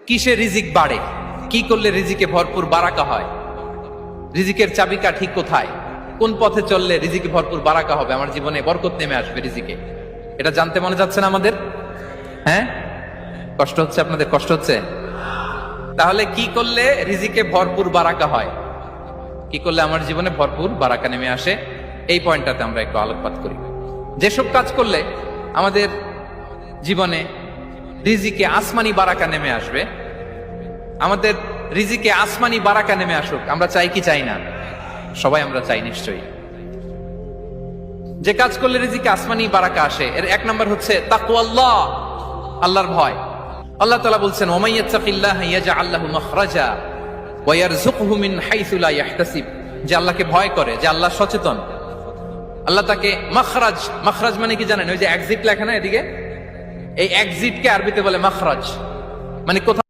কিসে রিজিক বাড়ে, কি করলে রিজিকে ভরপুর বারাকা হয়, রিজিকের চাবিকা ঠিক কোথায়, কোন পথে চললে রিজিকে ভরপুর বারাকা হবে, আমার জীবনে বরকত নেমে আসবে রিজিকে, এটা জানতে মনে যাচ্ছে না আমাদের? হ্যাঁ, কষ্ট হচ্ছে আপনাদের? কষ্ট হচ্ছে? তাহলে কি করলে রিজিকে ভরপুর বারাকা হয়, কি করলে আমার জীবনে ভরপুর বারাকা নেমে আসে, এই পয়েন্টটাতে আমরা একটু আলোকপাত করি। যেসব কাজ করলে আমাদের জীবনে রিজিকে আসমানি বারাকা নেমে আসবে, আমাদের রিজিকে আসমানি বারাকা নেমে আসুক, আমরা চাই কি চাই না? সবাই আমরা চাই নিশ্চয়ই। যে কাজ করলে রিজিকে আসমানি বারাকা আসে, এর এক নম্বর হচ্ছে তাকওয়াল্লাহ, আল্লাহর ভয়। আল্লাহ তাআলা বলছেন, ওয়া মাইয়াত্তাকিল্লাহা ইয়াজআল লাহু মাখরাজা ওয়া ইয়ারযুকহু মিন হাইসু লা ইয়াহতাসিব। যে আল্লাহকে ভয় করে, যে আল্লাহ সচেতন, আল্লাহ তাকে মাখরাজ, মাখরাজ মানে কি জানেন? ওই যে এক্সিট লেখা না এদিকে, এই এক্সিটকে আরবিতে বলে মাখরাজ, মানে কোথাও